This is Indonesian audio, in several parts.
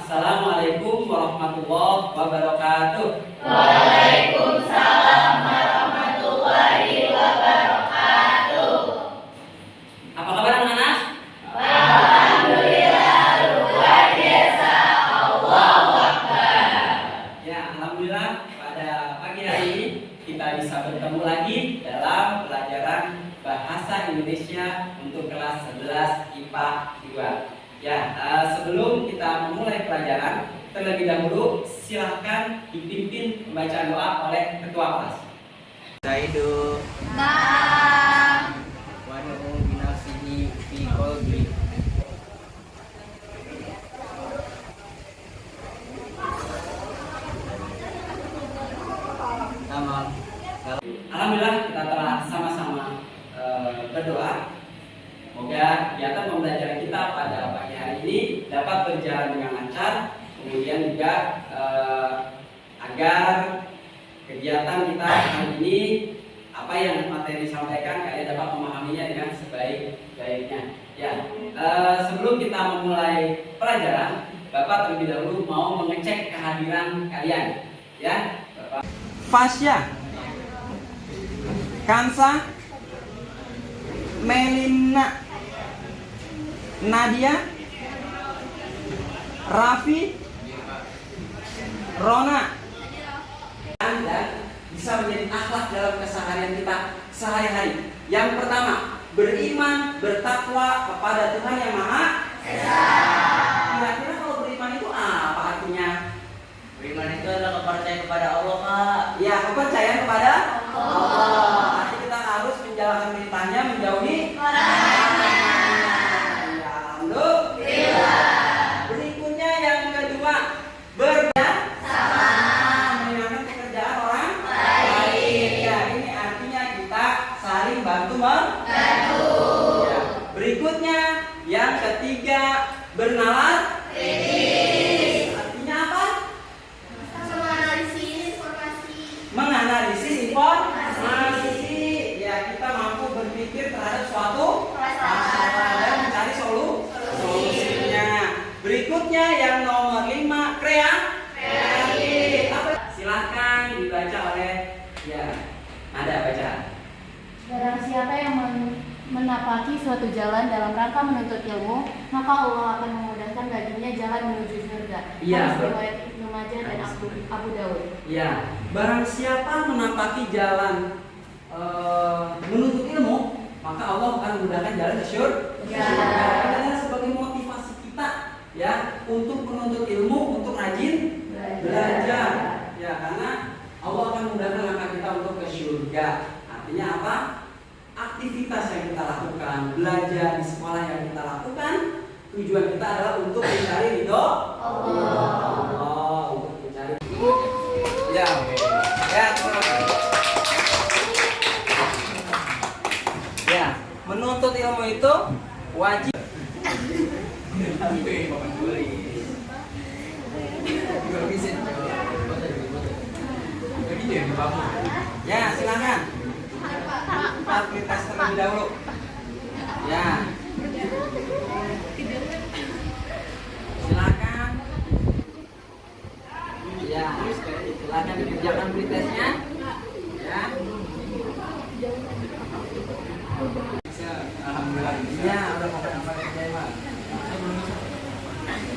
Assalamualaikum warahmatullahi wabarakatuh. Waalaikumsalam warahmatullahi wabarakatuh. Apa kabar anak-anak? Alhamdulillah luar biasa. Allahu Akbar. Ya, alhamdulillah pada pagi hari ini kita bisa bertemu lagi dalam pelajaran Bahasa Indonesia untuk kelas 11 IPA 2. Ya, sebelum kita memulai pelajaran, terlebih dahulu silahkan dipimpin pembacaan doa oleh ketua kelas. Zaidu Nah, wa nu'u binafsihi fi qalbi. Tamam. Alhamdulillah kita telah sama-sama berdoa. Semoga kegiatan pembelajaran kita pada pagi hari ini dapat berjalan dengan lancar. Kemudian juga agar kegiatan kita hari ini, apa yang materi disampaikan, kalian dapat memahaminya dengan sebaik-baiknya. Ya, sebelum kita memulai pelajaran, Bapak terlebih dahulu mau mengecek kehadiran kalian. Ya, Bapak. Fasya, Kansa, Melina, Nadia, Raffi, Rona. Anda bisa menjadi akhlak dalam keseharian kita sehari-hari. Yang pertama, beriman, bertakwa kepada Tuhan Yang Maha Esa. Kira-kira kalau beriman itu apa artinya? Beriman itu adalah kepercayaan kepada Allah, Pak. Ya, kepercayaan kepada Allah. Artinya kita harus menjalankan perintahnya, menjauhi larangannya. Ya, alhamdulillah. Berikutnya yang kedua, menyenangkan pekerjaan orang lain. Ya, ini artinya kita saling bantu-membantu. Ya. Berikutnya yang ketiga, bernalar kritis. Artinya apa? Menganalisis informasi. Ya, kita mampu berpikir terhadap suatu masalah dan mencari solusinya. Berikutnya yang nomor 5, kreatif. Silahkan dibaca oleh ada baca. Barang siapa yang menapaki suatu jalan dalam rangka menuntut ilmu, maka Allah akan memudahkan baginya jalan menuju surga. Iya, Hadis riwayat Ibnu Majah dan Abu Dawud. Ya, barang siapa menapaki jalan menuntut ilmu, maka Allah akan memudahkan jalan ke surga. Adalah sebagai motivasi kita ya untuk menuntut ilmu, untuk rajin belajar. Ya, karena Allah akan memudahkan langkah kita untuk ke surga. Artinya apa? Aktivitas yang kita lakukan, belajar di sekolah yang kita lakukan, tujuan kita adalah untuk mencari ridho Allah, untuk mencari. Ya, ya, menuntut ilmu itu wajib. Ya, silakan. Aktivitas terlebih dahulu. Ya. Silakan. Ya, silakan dikerjakan pretestnya. Ya. Alhamdulillah. Ya, udah mau kerjain, Pak.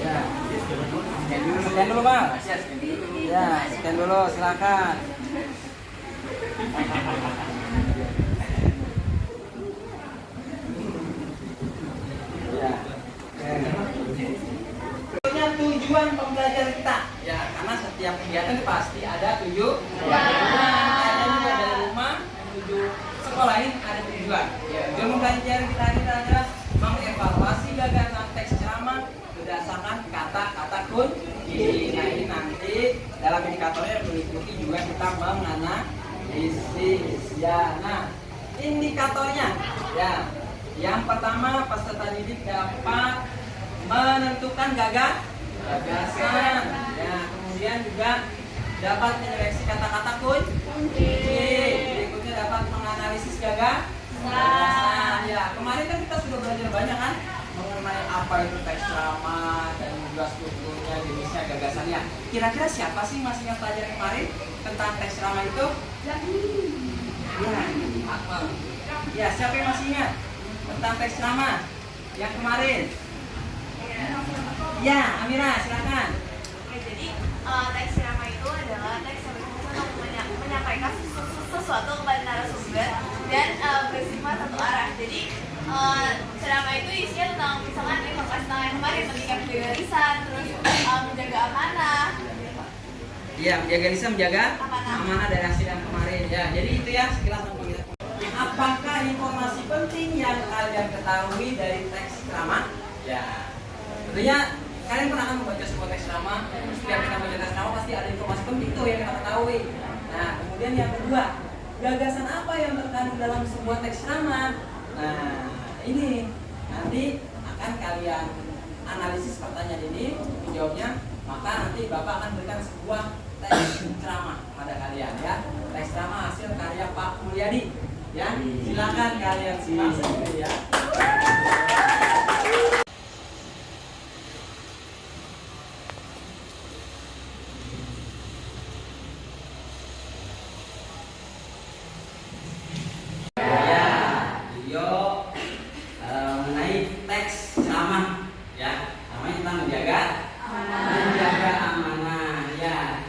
Ya. Scan dulu, Pak. Ya, scan dulu, silakan. Tujuan pembelajaran kita ya, karena setiap kegiatan pasti ada tujuan. Ada juga dari rumah menuju sekolah ini ada tujuan. Tujuan pembelajaran kita ini adalah mengevaluasi gagasan teks ceramah berdasarkan kata-kata kunci. Nah, ini nanti dalam indikatornya meliputi juga kita menganalisis. Ya, nah indikatornya ya. Yang pertama, peserta didik dapat menentukan gagasan. Ya, kemudian juga dapat menyeleksi kata-kata kunci. Berikutnya dapat menganalisis gagasan. Ya, kemarin kan kita sudah belajar banyak kan mengenai apa itu teks ceramah dan juga strukturnya, jenisnya, gagasannya. Kira-kira siapa sih masih ingat pelajaran kemarin tentang teks ceramah itu? Ya, Akmal. Ya, siapa yang masih ingat tentang teks ceramah yang kemarin? Ya, Amira, silakan. Oke, jadi teks ceramah itu adalah teks yang berfungsi untuk menyampaikan sesuatu kepada narasumber dan bersifat satu arah. Jadi ceramah itu isinya tentang misalkan informasi tentang yang kemarin, ketika menjaga lisan, terus menjaga amanah. Iya, menjaga lisan, menjaga Amanah. amanah dari hasil yang kemarin. Ya, jadi itu ya sekilas tentang kita. Apakah informasi penting yang kalian ketahui dari teks ceramah? Ya, tentunya kalian pernah kan membaca sebuah teks ceramah. Setiap kita baca teks ceramah pasti ada informasi penting tuh yang kita ketahui. Nah, kemudian yang kedua, gagasan apa yang terkandung dalam sebuah teks ceramah? Nah, ini nanti akan kalian analisis pertanyaan ini, menjawabnya. Maka nanti Bapak akan berikan sebuah teks ceramah pada kalian ya. Teks ceramah hasil karya Pak Mulyadi. Ya, silakan kalian simak sendiri ya. Ya, video mengenai teks ceramah ya. Namanya tentang menjaga amanah ya.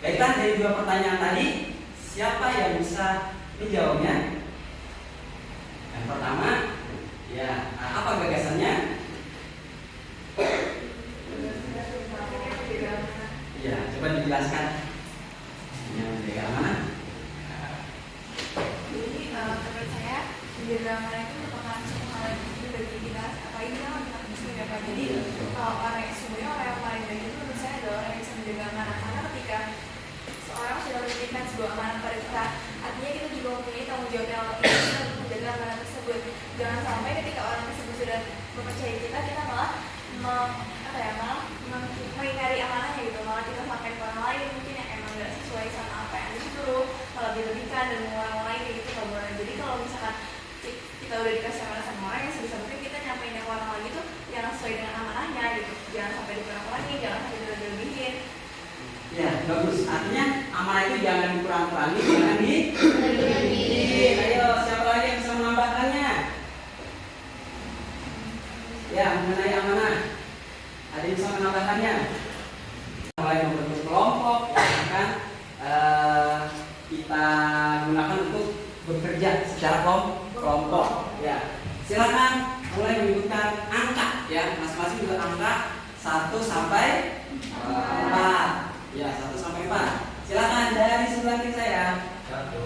Baiklah, dari dua pertanyaan tadi, siapa yang bisa menjawabnya? Yang pertama, ya, apa gagasannya? Ya, coba dijelaskan. Yang menjaga amanah. Jadi menurut saya menjaga amanah itu merupakan suatu hal yang penting bagi kita. Apalagi kita orang muslim ya Pak. Jadi orang yang sesungguhnya orang yang paling baik itu menurut saya adalah orang yang bisa menjaga amanah. Karena ketika seorang sudah memberikan sebuah amanah pada kita, artinya kita juga mempunyai tanggung jawab yang lebih besar untuk menjaga amanah tersebut. Jangan sampai ketika orang tersebut sudah mempercayai kita malah mengingkari amanahnya gitu, malah kita sampai ke orang lain mungkin yang emang tidak sesuai sama apa yang disuruh, malah dilebihkan dan mengulang-ulangi kayak gitu nggak boleh. Jadi kalau misalkan kita udah dikasih amanah sama orang, yang sebisa mungkin kita nyampein ke orang lagi tuh yang sesuai dengan amanahnya gitu, jangan sampai dikurang-kurangi, jangan sampai dilebihin. Ya, bagus. Artinya amanah itu jangan dikurang-kurangi, jangan dilebihin. Ayo, siapa lagi yang bisa menambahkannya? Ya, mengenai amanah, ada yang bisa menambahkannya? Mulai membentuk kelompok, yang akan kita gunakan untuk bekerja secara kelompok. Ya, silakan mulai menyebutkan angka. Ya, masing-masing juga angka 1 sampai 4. Ya, 1 sampai 4. Silakan dari sebelah kiri saya. 1,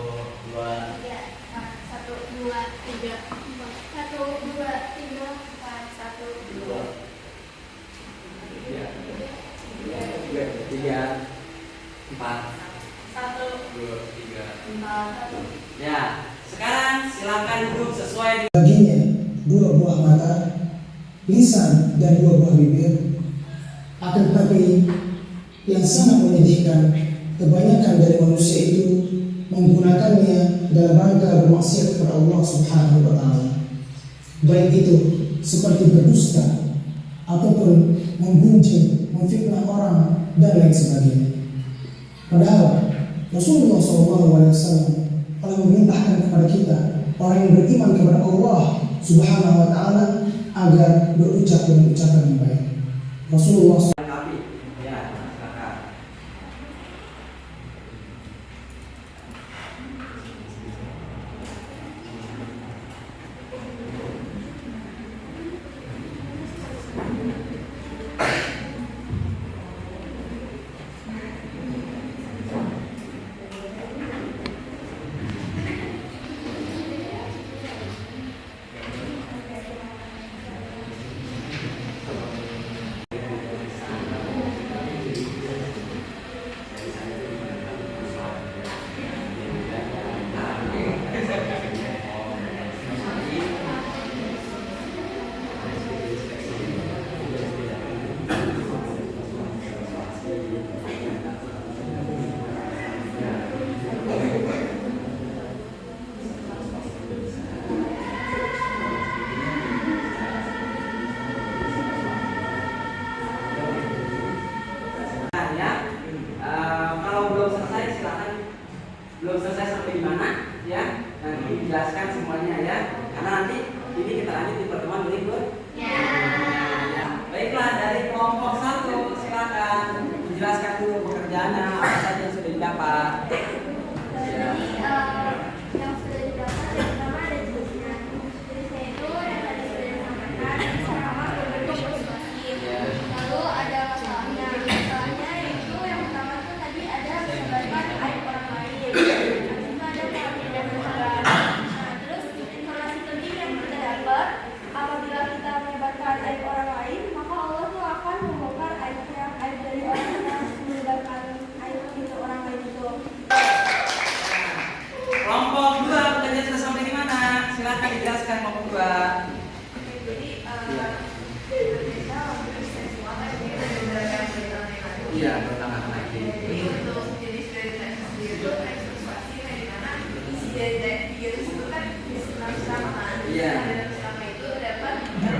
2, 1, 2, 3, 4. 1, 2, 3, 4. 1, 2, 3, 4. 1, 2, 3. 4. Ya, sekarang silakan duduk sesuai Baginya 2 buah mata, lisan dan 2 buah bibir. Akan tetapi yang sangat menyedihkan, kebanyakan dari manusia itu menggunakannya dalam rangka bermaksiat kepada Allah Subhanahu wa Ta'ala. Baik itu seperti berdusta ataupun menggunjing, memfitnah orang dan lain sebagainya. Padahal Rasulullah SAW telah memerintahkan kepada kita, orang yang beriman kepada Allah Subhanahu wa Ta'ala, agar berucap dengan ucapan yang baik. Rasulullah lengkapi. Ya, silakan. saudara, apabila kita menyebarkan aib orang lain, maka Allah tuh akan membongkar aib dari orang yang menyebarkan aib itu orang lain itu. Kelompok 2 bekerja sudah sampai di mana? Silakan dijelaskan kelompok 2. Jadi berbeda bisa semua kan dia menyebarkan berita negatif. Iya, pertama lagi. Untuk jadi dari sendiri itu eksploitasi yang dimana isi dari video tersebut kan ceramah kan. Iya. Dalam ceramah itu dapat untuk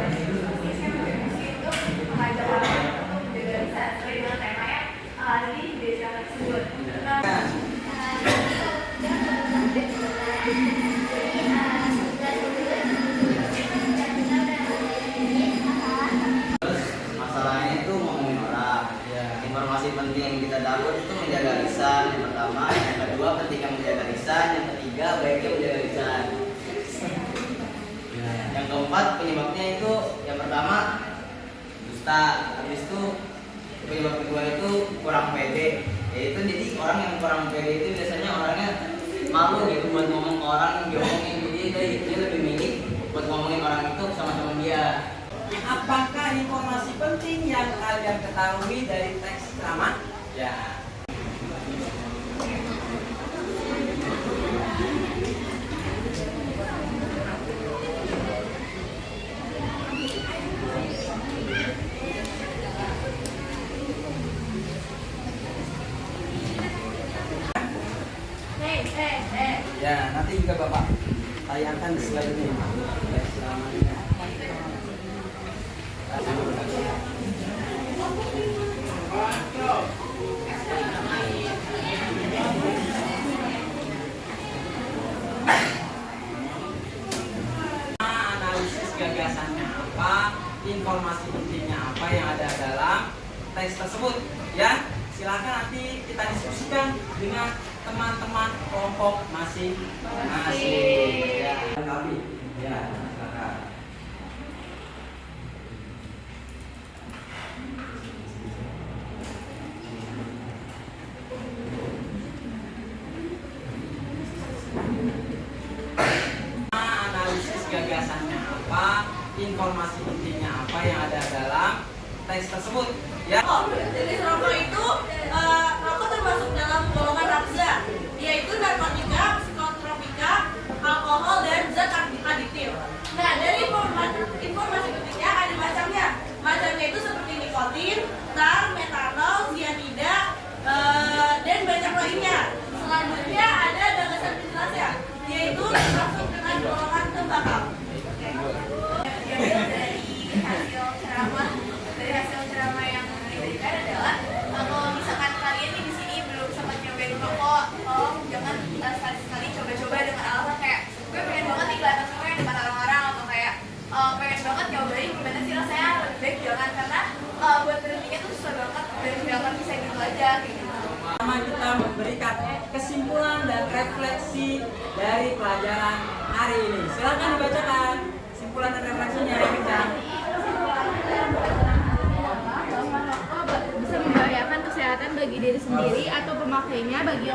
mengajak orang untuk menjaga lisan sesuai dengan tema yang ada di video ceramah tersebut. Nah, Masalahnya itu ngomongin orang. Informasi penting yang kita dapat itu menjaga lisan yang pertama, yang kedua ketika menjaga lisan, yang ketiga baiknya menjaga lisan. Yang keempat penyebabnya itu yang pertama dusta, habis itu penyebab kedua itu kurang pede. Yaitu jadi orang yang kurang pede itu biasanya orangnya malu gitu buat ngomong ke orang yang diomongin, jadi dia lebih milih buat ngomongin orang itu sama teman dia. Apakah informasi penting yang kalian ketahui dari teks ceramah? Ya. Ya, nanti juga Bapak tayangkan di slide ini. Teks ceramahnya. Analisis gagasannya apa, informasi pentingnya apa yang ada dalam teks tersebut, ya. Silakan nanti kita diskusikan dengan teman-teman kelompok masing-masing. Ya, kami. Ya, silakan. Analisis gagasannya apa, informasi pentingnya apa yang ada dalam teks tersebut, ya. Jenis rokok itu rokok termasuk dalam golongan nafza, yaitu narkotika, psikotropika, alkohol, dan zat aditif. Nah, dari informasi pentingnya ada macamnya. Macamnya itu seperti nikotin, tar, metanol, sianida, dan banyak lainnya. Selanjutnya ada gagasan penjelasnya, yaitu termasuk dengan golongan tembakau. Dari hasil ceramah yang diberikan adalah kalau misalkan kalian nih di sini belum sempat nyobain rokok, tolong jangan sekali-sekali coba-coba dengan alasan kayak gue pengen banget nih kelihatan semua yang depan orang-orang, atau kayak pengen banget nyobain gimana sih rasanya, lebih baik jangan, karena buat berhentinya tuh susah banget dan gak akan bisa gitu aja kayak gitu. Pertama kita memberikan kesimpulan dan refleksi dari pelajaran hari ini. Silakan dibacakan kesimpulan dan refleksinya ya kita. Bisa membahayakan kesehatan bagi diri sendiri atau pemakainya bagi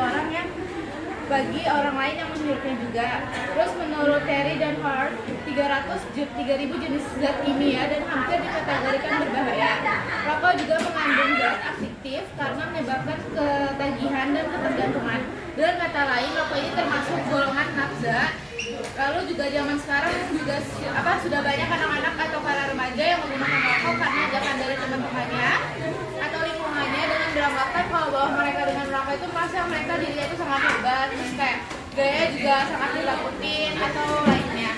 orang lain yang menghirupnya juga. Terus menurut Terry dan Hart, 3.000 jenis zat kimia dan hampir dikategorikan berbahaya. Rokok juga mengandung zat adiktif karena menyebabkan ketagihan dan ketergantungan. Dengan kata lain, rokok ini termasuk golongan nafza. Lalu juga zaman sekarang juga sudah banyak anak-anak atau para remaja yang menggunakan rokok karena ajakan dari teman-temannya atau lingkungannya dengan beranggapan kalau bahwa mereka dengan rokok itu merasa mereka dirinya itu sangat hebat, terus kayak gaya juga sangat ditakutin atau lainnya.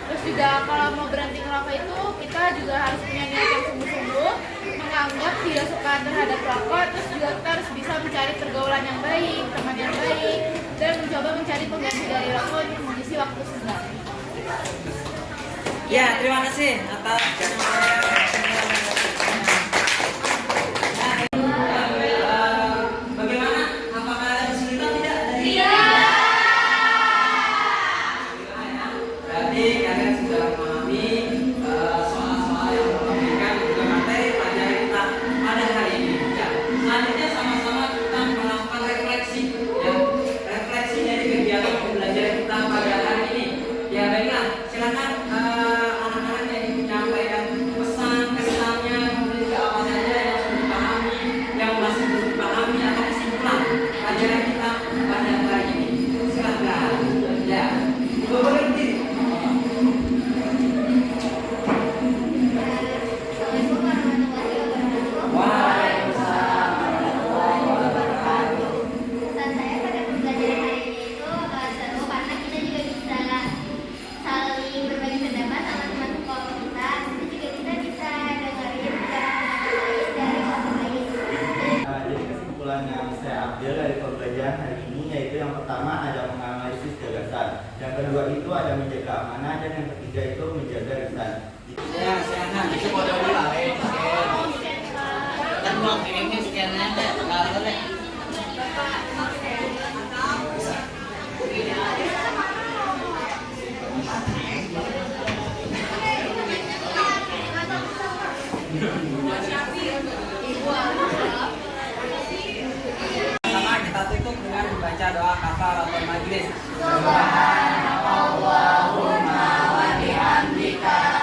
Terus juga kalau mau berhenti ngerokok itu kita juga harus punya niat yang sungguh-sungguh, menganggap tidak suka terhadap rokok, terus juga kita harus bisa mencari pergaulan yang baik, teman yang baik, dan mencoba mencari pengganti dari rokok untuk mengisi waktu senggang. Ya, terima kasih atas bagaimana? Apakah ada kesulitan tidak dari? Iya. Berarti kalian sudah memahami soal-soal yang memberikan juga materi pelajaran kita pada hari ini. Ya, selanjutnya sama-sama kita melakukan refleksi. Ya, refleksi dari kegiatan pembelajaran kita pada hari ini. Ya, baiklah, silakan. Ya, silakan. Bisa foto dulu lah, kan gua kirimnya scan-nya deh, kalau deh. Sama kita tutup dengan membaca doa kafaratul majlis. Subhanallahumma wa bihamdika